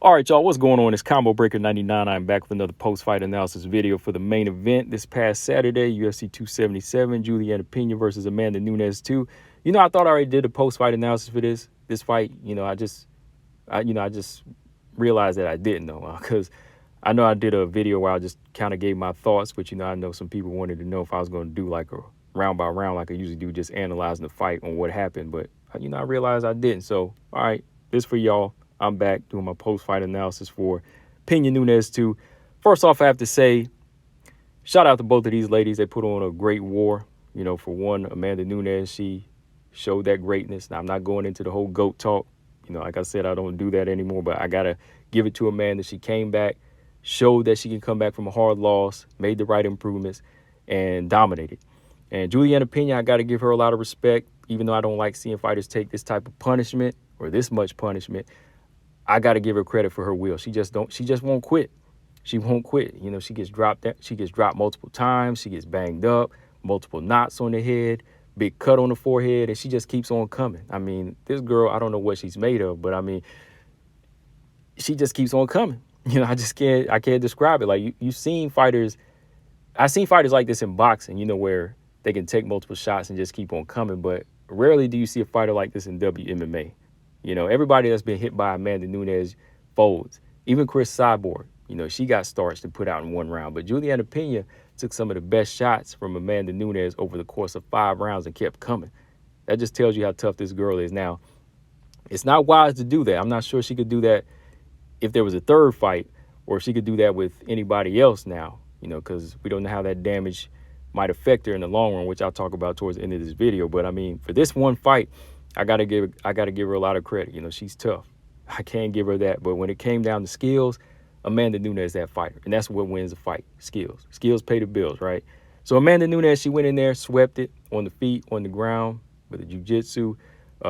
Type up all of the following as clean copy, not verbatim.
All right, y'all, what's going on? It's Combo Breaker 99. I'm back with another post-fight analysis video for the main event this past Saturday, UFC 277, Julianna Pena versus Amanda Nunes 2. I thought I already did a post-fight analysis for this fight. I just realized that I didn't know because I know I did a video where I just kind of gave my thoughts, but I know some people wanted to know if I was going to do like a round by round like I usually do, just analyzing the fight on what happened. But I realized I didn't. So, all right, this for y'all. I'm back doing my post-fight analysis for Pena Nunes 2. First off, I have to say, shout out to both of these ladies. They put on a great war. For one, Amanda Nunes, she showed that greatness. Now, I'm not going into the whole GOAT talk. Like I said, I don't do that anymore, but I got to give it to Amanda. She came back, showed that she can come back from a hard loss, made the right improvements, and dominated. And Julianna Pena, I got to give her a lot of respect, even though I don't like seeing fighters take this type of punishment or this much punishment. I got to give her credit for her will. She just won't quit. She won't quit. She gets dropped multiple times. She gets banged up, multiple knots on the head, big cut on the forehead, and she just keeps on coming. I mean, this girl, I don't know what she's made of, but I mean, she just keeps on coming. I can't describe it. Like you've seen fighters, I've seen fighters like this in boxing, where they can take multiple shots and just keep on coming, but rarely do you see a fighter like this in WMMA. Everybody that's been hit by Amanda Nunes folds. Even Chris Cyborg, she got starched and put out in one round. But Julianna Pena took some of the best shots from Amanda Nunes over the course of 5 rounds and kept coming. That just tells you how tough this girl is. Now, it's not wise to do that. I'm not sure she could do that if there was a third fight, or if she could do that with anybody else now, because we don't know how that damage might affect her in the long run, which I'll talk about towards the end of this video. But I mean, for this one fight, I gotta give her a lot of credit. She's tough. I can't give her that. But when it came down to skills, Amanda Nunes is that fighter. And that's what wins a fight. Skills. Skills pay the bills, right? So Amanda Nunes, she went in there, swept it on the feet, on the ground, with the jiu-jitsu,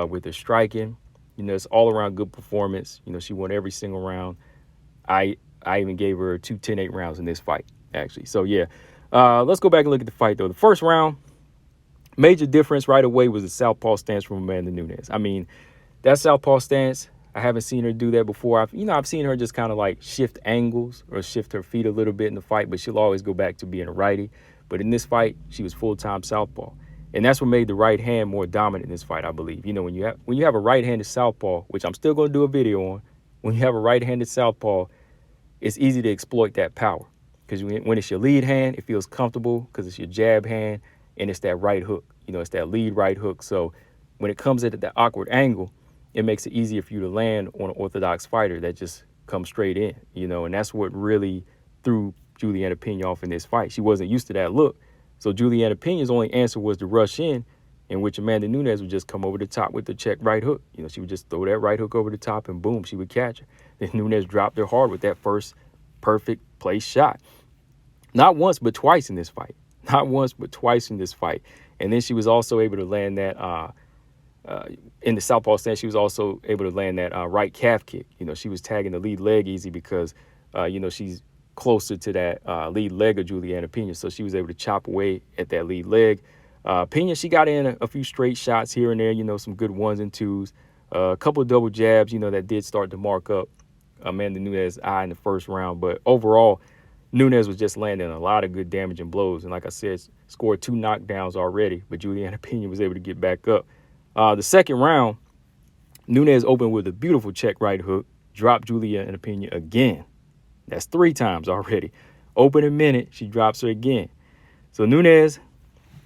with her striking. It's all around good performance. She won every single round. I even gave her 2 10-8 rounds in this fight, actually. So yeah. Let's go back and look at the fight though. The first round, major difference right away was the southpaw stance from Amanda Nunes. I mean, that southpaw stance, I haven't seen her do that before. I've seen her just kind of like shift angles or shift her feet a little bit in the fight, but she'll always go back to being a righty. But in this fight, she was full-time southpaw. And that's what made the right hand more dominant in this fight, I believe. When you have a right-handed southpaw, which I'm still going to do a video on, when you have a right-handed southpaw, it's easy to exploit that power. Because when it's your lead hand, it feels comfortable because it's your jab hand and it's that right hook. It's that lead right hook. So when it comes at that awkward angle, it makes it easier for you to land on an orthodox fighter that just comes straight in, and that's what really threw Julianna Pena off in this fight. She wasn't used to that look. So Julianna Pena's only answer was to rush in which Amanda Nunes would just come over the top with the check right hook. She would just throw that right hook over the top and boom, she would catch her. Then Nunes dropped her hard with that first perfect place shot. Not once, but twice in this fight. Not once, but twice in this fight. And then she was also able to land that, in the southpaw stance, she was also able to land that right calf kick. She was tagging the lead leg easy because, she's closer to that lead leg of Julianna Pena. So she was able to chop away at that lead leg. Pena, she got in a few straight shots here and there, some good 1s and 2s. A couple of double jabs, that did start to mark up Amanda Nunes' eye in the first round. But overall, Nunes was just landing a lot of good damaging blows. And like I said, scored 2 knockdowns already, but Julianna Pena was able to get back up. The second round, Nunes opened with a beautiful check right hook, dropped Julianna Pena again. That's 3 times already. Opening minute, she drops her again. So Nunes,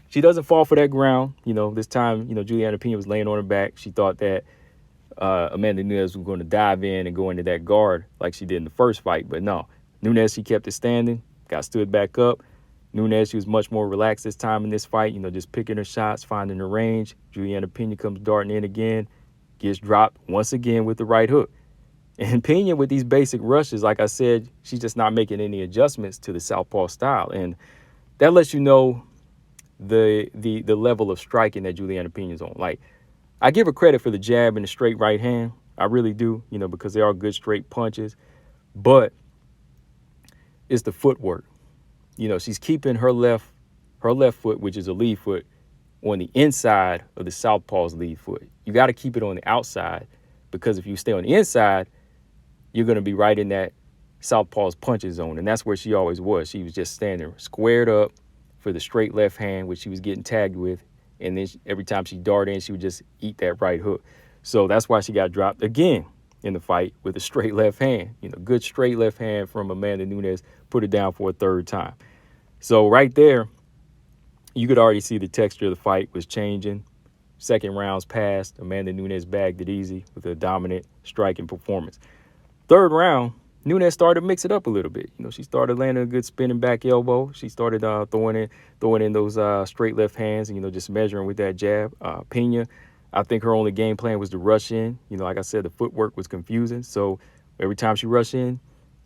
she doesn't fall for that ground. This time, Julianna Pena was laying on her back. She thought that Amanda Nunes was going to dive in and go into that guard like she did in the first fight, but no. Nunes, she kept it standing, got stood back up. Nunes, she was much more relaxed this time in this fight, just picking her shots, finding the range. Julianna Pena comes darting in again, gets dropped once again with the right hook. And Pena, with these basic rushes, like I said, she's just not making any adjustments to the southpaw style. And that lets you know the level of striking that Julianna Pena's on. Like, I give her credit for the jab and the straight right hand. I really do, because they are good straight punches. But it's the footwork. She's keeping her left foot, which is a lead foot, on the inside of the southpaw's lead foot. You got to keep it on the outside, because if you stay on the inside, you're going to be right in that southpaw's punches zone. And that's where she always was. She was just standing squared up for the straight left hand, which she was getting tagged with. And then every time she darted in, she would just eat that right hook. So that's why she got dropped again in the fight with a straight left hand. Good straight left hand from Amanda Nunes, put it down for a third time. So right there, you could already see the texture of the fight was changing. Second rounds passed. Amanda Nunes bagged it easy with a dominant striking performance. Third round, Nunes started to mix it up a little bit. She started landing a good spinning back elbow. She started throwing in those straight left hands and, just measuring with that jab. Pena, I think her only game plan was to rush in. Like I said, the footwork was confusing. So every time she rushed in,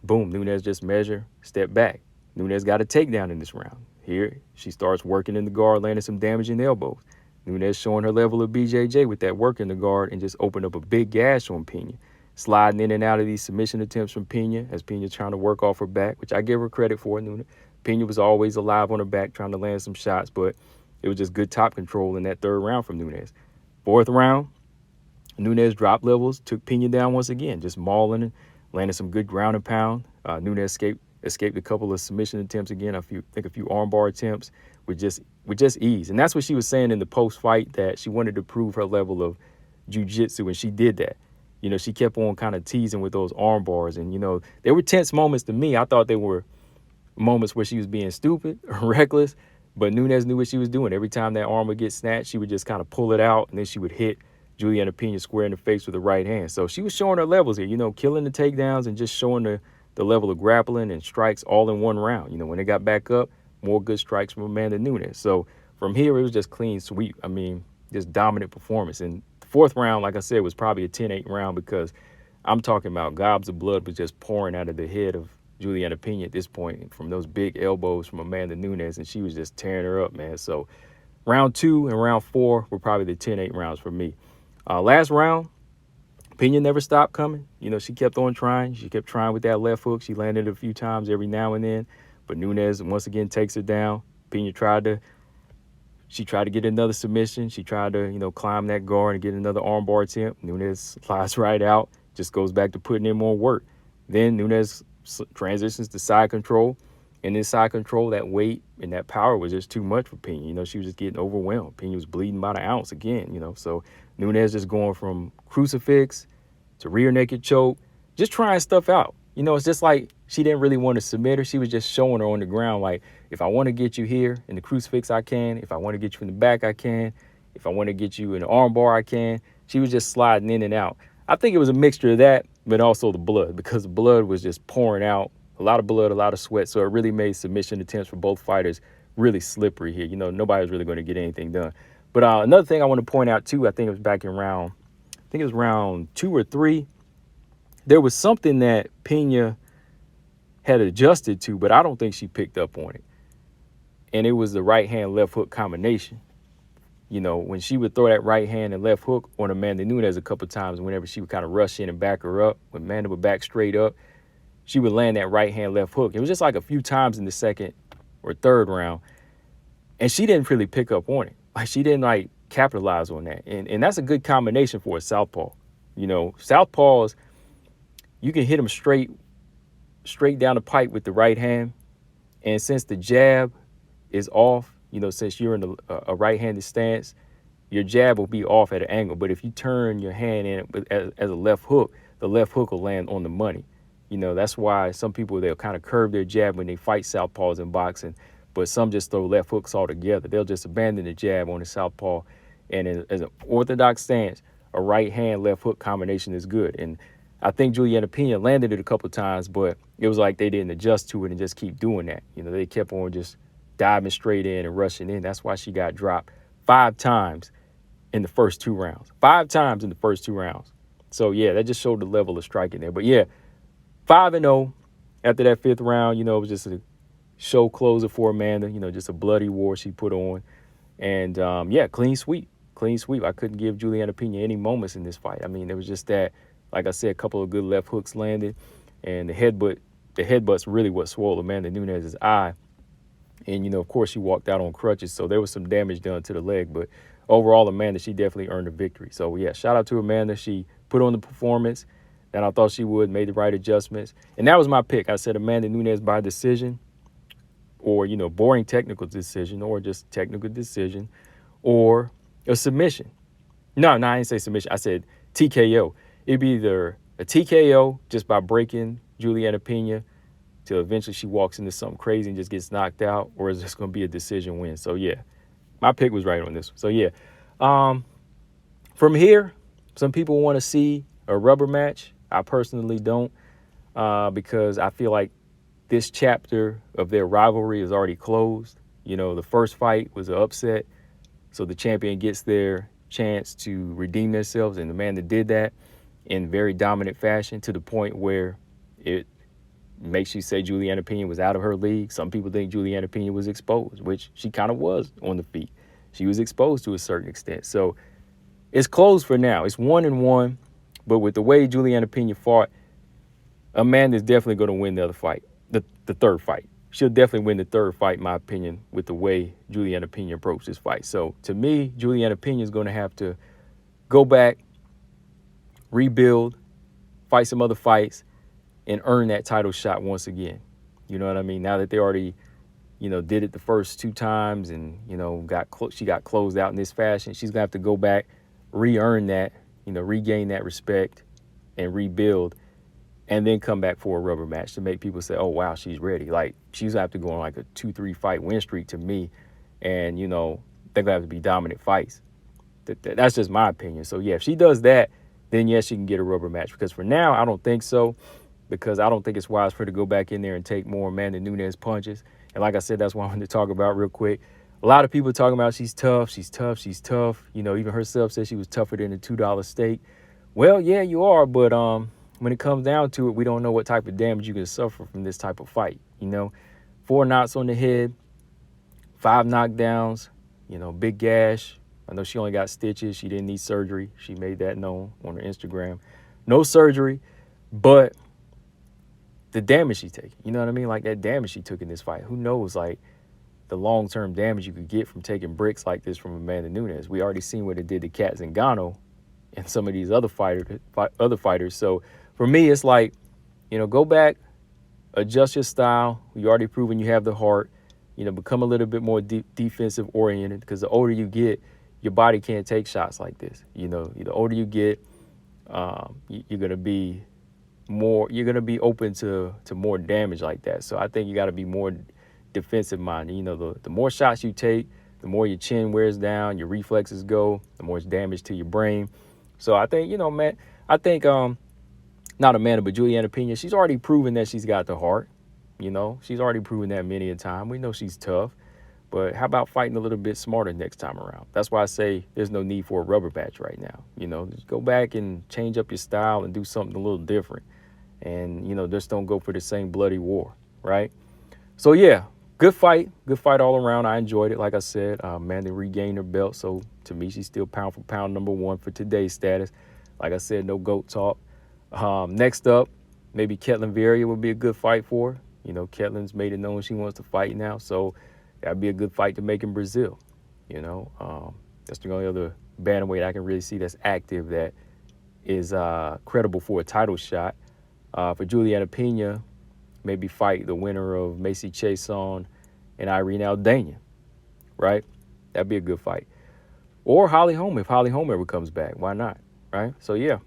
boom, Nunes just measure, step back. Nunes got a takedown in this round. Here, she starts working in the guard, landing some damaging elbows. Nunes showing her level of BJJ with that work in the guard and just opened up a big gash on Pena. Sliding in and out of these submission attempts from Pena as Pena trying to work off her back, which I give her credit for. Pena was always alive on her back trying to land some shots, but it was just good top control in that third round from Nunes. Fourth round, Nunes dropped levels, took Pena down once again, just mauling and landed some good ground and pound. Nunes escaped a couple of submission attempts again, a few armbar attempts with just ease. And that's what she was saying in the post-fight, that she wanted to prove her level of jiu-jitsu, and she did that. She kept on kind of teasing with those arm bars. And, they were tense moments to me. I thought they were moments where she was being stupid or reckless. But Nunes knew what she was doing. Every time that arm would get snatched, she would just kind of pull it out. And then she would hit Julianna Pena square in the face with the right hand. So she was showing her levels here, killing the takedowns and just showing the level of grappling and strikes all in one round. When they got back up, more good strikes from Amanda Nunes. So from here, it was just clean sweep. I mean, just dominant performance. And fourth round, like I said, was probably a 10-8 round because I'm talking about gobs of blood was just pouring out of the head of Julianna Pena at this point from those big elbows from Amanda Nunes, and she was just tearing her up, man. So round 2 and round 4 were probably the 10-8 rounds for me. Last round, Pena never stopped coming. She kept on trying. She kept trying with that left hook. She landed a few times every now and then, but Nunes once again takes her down. Pena tried to get another submission. She tried to, climb that guard and get another armbar attempt. Nunes flies right out, just goes back to putting in more work. Then Nunes transitions to side control. And in side control, that weight and that power was just too much for Pena. She was just getting overwhelmed. Pena was bleeding about an ounce again, So Nunes just going from crucifix to rear naked choke, just trying stuff out. It's just like she didn't really want to submit her. She was just showing her on the ground, like, if I want to get you here in the crucifix, I can. If I want to get you in the back, I can. If I want to get you in the arm bar, I can. She was just sliding in and out. I think it was a mixture of that, but also the blood, because the blood was just pouring out. A lot of blood, a lot of sweat. So it really made submission attempts for both fighters really slippery here. Nobody was really going to get anything done. But another thing I want to point out, too, I think it was back in round 2 or 3. There was something that Pena had adjusted to, but I don't think she picked up on it. And it was the right hand, left hook combination. When she would throw that right hand and left hook on Amanda Nunes a couple times, whenever she would kind of rush in and back her up, when Amanda would back straight up, she would land that right hand, left hook. It was just like a few times in the second or third round. And she didn't really pick up on it. Like, she didn't capitalize on that. And that's a good combination for a southpaw. Southpaws, you can hit them straight down the pipe with the right hand. And since the jab is off, since you're in a right-handed stance, your jab will be off at an angle. But if you turn your hand in as a left hook, the left hook will land on the money. That's why some people, they'll kind of curve their jab when they fight southpaws in boxing, but some just throw left hooks altogether. They'll just abandon the jab on the southpaw. And as an orthodox stance, a right hand, left hook combination is good. And I think Julianna Pena landed it a couple of times, but it was like they didn't adjust to it and just keep doing that. They kept on just diving straight in and rushing in. That's why she got dropped 5 times in the first 2 rounds. 5 times in the first 2 rounds. So, yeah, that just showed the level of striking there. But, yeah, 5-0 after that 5th round. It was just a show closer for Amanda, just a bloody war she put on. And, yeah, clean sweep. I couldn't give Julianna Pena any moments in this fight. I mean, it was just that, like I said, a couple of good left hooks landed. And the headbutt's really what swole Amanda Nunes' eye. And, of course, she walked out on crutches, so there was some damage done to the leg. But overall, Amanda, she definitely earned a victory. So, yeah, shout out to Amanda. She put on the performance. than I thought she would, made the right adjustments. And that was my pick. I said Amanda Nunes by decision, or, boring technical decision, or just technical decision, or a submission. No, I didn't say submission. I said TKO. It'd be either a TKO just by breaking Julianna Pena till eventually she walks into something crazy and just gets knocked out, or is this going to be a decision win? So, yeah, my pick was right on this one. So, yeah. From here, some people want to see a rubber match. I personally don't, because I feel like this chapter of their rivalry is already closed. The first fight was an upset, so the champion gets their chance to redeem themselves, and the man that did that in very dominant fashion to the point where it makes you say Julianna Pena was out of her league. Some people think Julianna Pena was exposed, which she kind of was on the feet. She was exposed to a certain extent. So it's closed for now. It's 1-1, but with the way Julianna Pena fought, Amanda's definitely going to win the other fight, the third fight. She'll definitely win the third fight, in my opinion, with the way Julianna Pena approached this fight. So to me, Julianna Pena is going to have to go back, rebuild, fight some other fights, and earn that title shot once again. You know what I mean? Now that they already, did it the first 2 times and, she got closed out in this fashion, she's going to have to go back, re-earn that, regain that respect and rebuild, and then come back for a rubber match to make people say, oh, wow, she's ready. Like, she's going to have to go on like a 2-3 fight win streak to me. And, they're going to have to be dominant fights. That's just my opinion. So, yeah, if she does that, then, yes, she can get a rubber match. Because for now, I don't think so. Because I don't think it's wise for her to go back in there and take more Amanda Nunes punches. And like I said, that's what I wanted to talk about real quick. A lot of people talking about she's tough. Even herself said she was tougher than a $2 steak. Well, yeah, you are. But when it comes down to it, we don't know what type of damage you can suffer from this type of fight. 4 knots on the head, 5 knockdowns, big gash. I know she only got stitches. She didn't need surgery. She made that known on her Instagram. No surgery, but the damage she taking, you know what I mean? Like that damage she took in this fight. Who knows, like, the long-term damage you could get from taking bricks like this from Amanda Nunes. We already seen what it did to Kat Zingano and some of these other fighters. So for me, it's like, go back, adjust your style. You already proven you have the heart. Become a little bit more defensive oriented, because the older you get, your body can't take shots like this. The older you get, you're gonna be open to more damage like that. So I think you got to be more defensive minded. The more shots you take, the more your chin wears down, your reflexes go, the more damage to your brain. So I think, not Amanda, but Julianna Pena, she's already proven that she's got the heart. She's already proven that many a time. We know she's tough, but how about fighting a little bit smarter next time around? That's why I say there's no need for a rubber match right now. Just go back and change up your style and do something a little different. And, just don't go for the same bloody war, right? So, yeah, good fight all around. I enjoyed it. Like I said, Amanda regained her belt. So, to me, she's still pound for pound number 1 for today's status. Like I said, no GOAT talk. Next up, maybe Ketlen Vieira would be a good fight for her. Ketlen's made it known she wants to fight now. So, that'd be a good fight to make in Brazil. That's the only other bantamweight I can really see that's active that is credible for a title shot. For Julianna Pena, maybe fight the winner of Macy Chiasson and Irene Aldana, right? That'd be a good fight. Or Holly Holm, if Holly Holm ever comes back. Why not, right? So, yeah.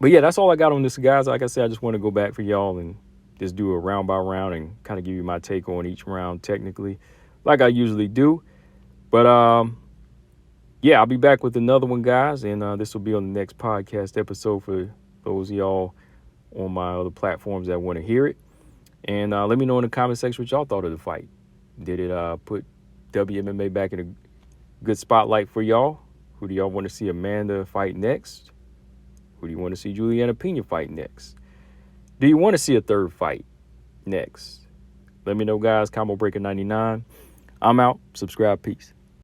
But, yeah, that's all I got on this, guys. Like I said, I just want to go back for y'all and just do a round by round and kind of give you my take on each round technically, like I usually do. But, yeah, I'll be back with another one, guys, and this will be on the next podcast episode for those of y'all on my other platforms that want to hear it. And let me know in the comment section what y'all thought of the fight. Did it put WMMA back in a good spotlight for y'all? Who do y'all want to see Amanda fight next? Who do you want to see Julianna Pena fight next? Do you want to see a third fight next? Let me know, guys. Combo Breaker 99. I'm out. Subscribe. Peace.